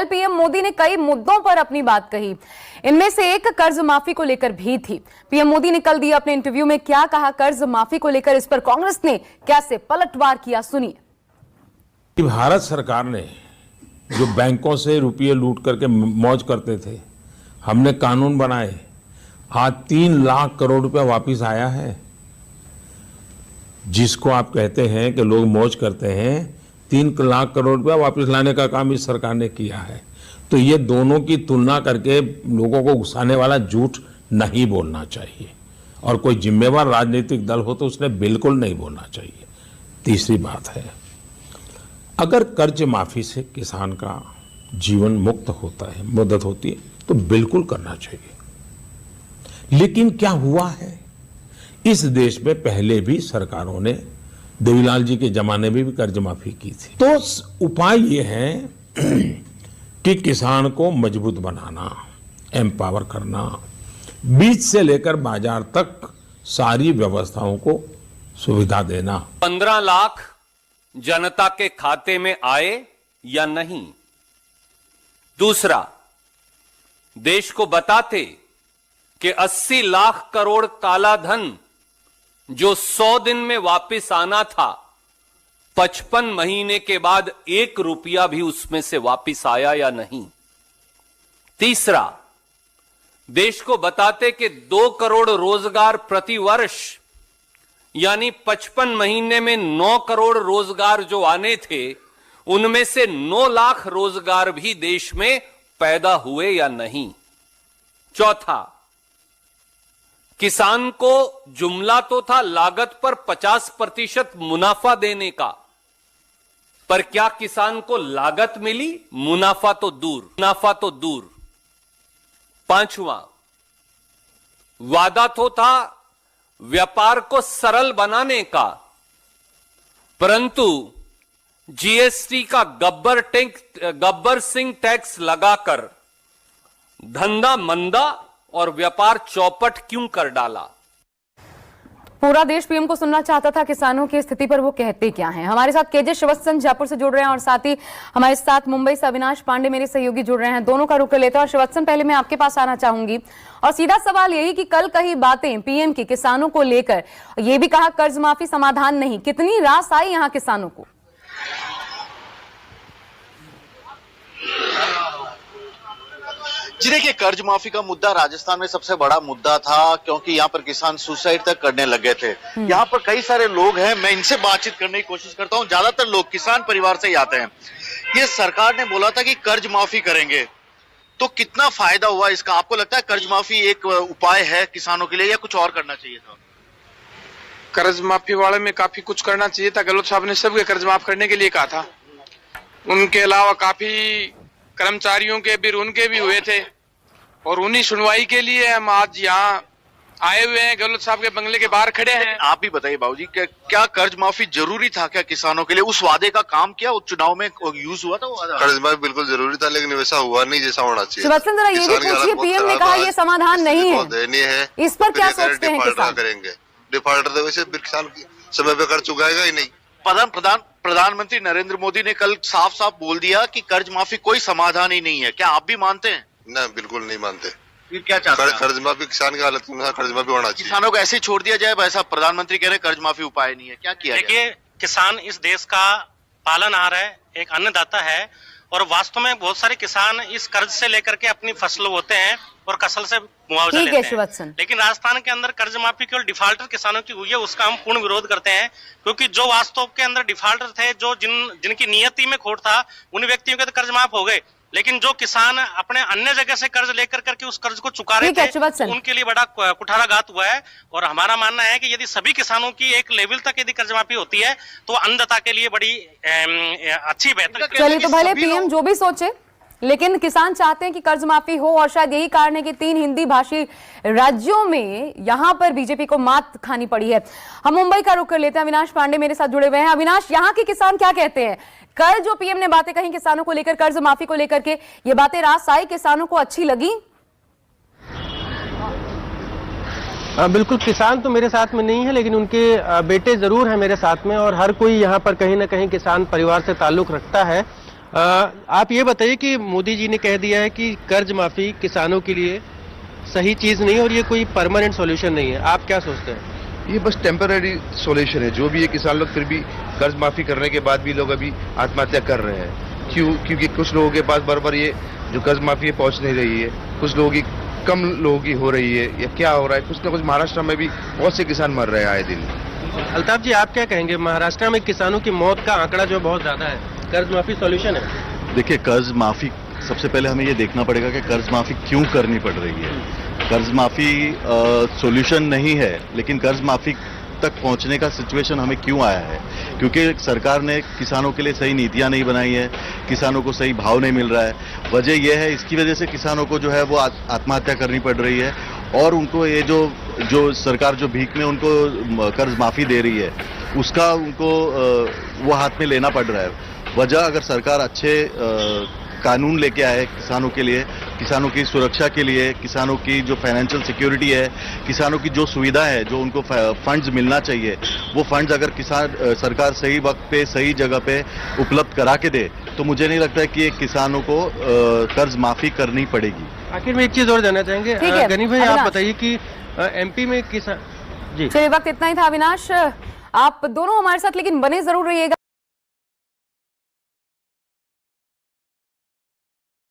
कल पीएम मोदी ने कई मुद्दों पर अपनी बात कही। इनमें से एक कर्ज माफी को लेकर भी थी। पीएम मोदी ने कल दिया अपने इंटरव्यू में क्या कहा कर्ज माफी को लेकर, इस पर कांग्रेस ने कैसे पलटवार किया, सुनिए। भारत सरकार ने जो बैंकों से रुपये लूट करके मौज करते थे, हमने कानून बनाए, आज 3 लाख करोड़ रुपया वापिस आया है। जिसको आप कहते हैं कि लोग मौज करते हैं, 3 लाख करोड़ रुपया वापस लाने का काम इस सरकार ने किया है। तो ये दोनों की तुलना करके लोगों को उकसाने वाला झूठ नहीं बोलना चाहिए, और कोई जिम्मेवार राजनीतिक दल हो तो उसने बिल्कुल नहीं बोलना चाहिए। तीसरी बात है, अगर कर्ज माफी से किसान का जीवन मुक्त होता है, मदद होती है, तो बिल्कुल करना चाहिए। लेकिन क्या हुआ है, इस देश में पहले भी सरकारों ने, देवीलाल जी के जमाने में भी कर्ज माफी की थी। तो उपाय ये है कि किसान को मजबूत बनाना, एम्पावर करना, बीज से लेकर बाजार तक सारी व्यवस्थाओं को सुविधा देना। 15 लाख जनता के खाते में आए या नहीं। दूसरा, देश को बताते कि 80 लाख करोड़ काला धन जो 100 दिन में वापस आना था, 55 महीने के बाद 1 रुपया भी उसमें से वापस आया या नहीं। तीसरा, देश को बताते कि 2 करोड़ रोजगार प्रति वर्ष, यानी 55 महीने में 9 करोड़ रोजगार जो आने थे, उनमें से 9 लाख रोजगार भी देश में पैदा हुए या नहीं। चौथा, किसान को जुमला तो था लागत पर 50% मुनाफा देने का, पर क्या किसान को लागत मिली? मुनाफा तो दूर। पांचवा, वादा तो था व्यापार को सरल बनाने का, परंतु जीएसटी का गब्बर सिंह टैक्स लगाकर धंधा मंदा और व्यापार चौपट क्यों कर डाला? पूरा देश पीएम को सुनना चाहता था किसानों की स्थिति पर, वो कहते क्या हैं। हमारे साथ केजे श्रीवत्सन जयपुर से जुड़ रहे हैं और साथ ही हमारे साथ मुंबई से अविनाश पांडे मेरे सहयोगी जुड़ रहे हैं। दोनों का रुख कर लेते हैं। और श्रीवत्सन, पहले मैं आपके पास आना चाहूंगी और सीधा सवाल यही कि कल कही बातें पीएम की किसानों को लेकर, ये भी कहा कर्ज माफी समाधान नहीं, कितनी रास आई यहाँ किसानों को? जी देखिए, कर्ज माफी का मुद्दा राजस्थान में सबसे बड़ा मुद्दा था, क्योंकि यहाँ पर किसान सुसाइड तक करने लगे थे। यहाँ पर कई सारे लोग हैं, मैं इनसे बातचीत करने की कोशिश करता हूँ। ज्यादातर लोग किसान परिवार से ही आते हैं। ये सरकार ने बोला था कि कर्ज माफी करेंगे, तो कितना फायदा हुआ इसका? आपको लगता है कर्ज माफी एक उपाय है किसानों के लिए, या कुछ और करना चाहिए था? कर्ज माफी वाले में काफी कुछ करना चाहिए था। गहलोत साहब ने सबके कर्ज माफ करने के लिए कहा था। उनके अलावा काफी कर्मचारियों के भी, उनके भी हुए थे, और उन्हीं सुनवाई के लिए हम आज यहाँ आए हुए हैं। गहलोत साहब के बंगले के बाहर खड़े हैं। आप भी बताइए बाबूजी, क्या कर्ज माफी जरूरी था क्या किसानों के लिए? उस वादे का काम किया, उस चुनाव में यूज हुआ था वो वादा? कर्ज माफी बिल्कुल जरूरी था, लेकिन वैसा हुआ नहीं जैसा होना चाहिए। श्रीवत्सन, जरा ये भी पूछिए, पीएम ने कहा ये समाधान नहीं है, इस पर क्या सोचते हैं किसान? करेंगे डिफॉल्टर, वैसे किसान समय पे कर्ज चुकाएगा ही नहीं। प्रधानमंत्री नरेंद्र मोदी ने कल साफ साफ बोल दिया कि कर्ज माफी कोई समाधान ही नहीं है। क्या आप भी मानते हैं? ना, बिल्कुल नहीं मानते। फिर क्या चाहते हैं? कर्ज माफी किसान की हालत में कर्ज माफी होना चाहिए। किसानों को ऐसे छोड़ दिया जाए? ऐसा प्रधानमंत्री कह रहे कर्ज माफी उपाय नहीं है, क्या किया? देखिए, किसान इस देश का पालनहार है, एक अन्नदाता है, और वास्तव में बहुत सारे किसान इस कर्ज से लेकर के अपनी फसल बोते हैं और फसल से मुआवजा लेते हैं। लेकिन राजस्थान के अंदर कर्ज माफी केवल डिफॉल्टर किसानों की हुई है, उसका हम पूर्ण विरोध करते हैं। क्योंकि जो वास्तव के अंदर डिफॉल्टर थे, जो जिनकी नियति में खोट था, उन व्यक्तियों के तो कर्ज माफ हो गए, लेकिन जो किसान अपने अन्य जगह से कर्ज लेकर करके उस कर्ज को चुका रहे थे, उनके लिए बड़ा कुठाराघात हुआ है। और हमारा मानना है कि यदि सभी किसानों की एक लेवल तक यदि कर्ज माफी होती है, तो अन्नदाता के लिए बड़ी अच्छी बेहतर। चलिए, तो भले पीएम जो भी सोचे, लेकिन किसान चाहते हैं कि कर्ज माफी हो, और शायद यही कारण है कि 3 हिंदी भाषी राज्यों में यहां पर बीजेपी को मात खानी पड़ी है। हम मुंबई का रुख कर लेते हैं। अविनाश पांडे मेरे साथ जुड़े हुए हैं। अविनाश, यहां के किसान क्या कहते हैं? कल जो पीएम ने बातें कही किसानों को लेकर, कर्ज माफी को लेकर के, ये बातें रास आई, किसानों को अच्छी लगी? बिल्कुल, किसान तो मेरे साथ में नहीं है, लेकिन उनके बेटे जरूर हैं मेरे साथ में, और हर कोई यहाँ पर कहीं ना कहीं किसान परिवार से ताल्लुक रखता है। आप ये बताइए कि मोदी जी ने कह दिया है कि कर्ज माफी किसानों के लिए सही चीज नहीं है और ये कोई परमानेंट सॉल्यूशन नहीं है, आप क्या सोचते हैं? ये बस टेम्पररी सॉल्यूशन है। जो भी ये किसान लोग फिर भी कर्ज माफी करने के बाद भी लोग अभी आत्महत्या कर रहे हैं। क्यों? क्योंकि कुछ लोगों के पास बराबर ये जो कर्ज माफी है पहुंच नहीं रही है, कुछ लोगों की कम लोगों की हो रही है, या क्या हो रहा है? कुछ ना कुछ महाराष्ट्र में भी बहुत से किसान मर रहे हैं आए दिन। अल्ताफ जी, आप क्या कहेंगे? महाराष्ट्र में किसानों की मौत का आंकड़ा जो बहुत ज्यादा है, कर्ज माफी सॉल्यूशन है? देखिए, कर्ज माफी सबसे पहले हमें ये देखना पड़ेगा कि कर्ज माफी क्यों करनी पड़ रही है। कर्ज माफी सॉल्यूशन नहीं है, लेकिन कर्ज माफी तक पहुंचने का सिचुएशन हमें क्यों आया है? क्योंकि सरकार ने किसानों के लिए सही नीतियां नहीं बनाई है, किसानों को सही भाव नहीं मिल रहा है। वजह यह है, इसकी वजह से किसानों को जो है वो आत्महत्या करनी पड़ रही है, और उनको ये जो सरकार जो भीख में उनको कर्ज माफी दे रही है उसका उनको वो हाथ में लेना पड़ रहा है। वजह, अगर सरकार अच्छे कानून लेके आए किसानों के लिए, किसानों की सुरक्षा के लिए, किसानों की जो फाइनेंशियल सिक्योरिटी है, किसानों की जो सुविधा है, जो उनको फंड्स मिलना चाहिए, वो फंड्स अगर सरकार सही वक्त पे सही जगह पे उपलब्ध करा के दे, तो मुझे नहीं लगता है कि किसानों को कर्ज माफी करनी पड़ेगी। आखिर में एक चीज और जानना चाहेंगे, गनी भाई, आप बताइए कि एमपी में किसान जी। चलिए, वक्त इतना ही था। अविनाश, आप दोनों हमारे साथ लेकिन बने जरूर रहिएगा।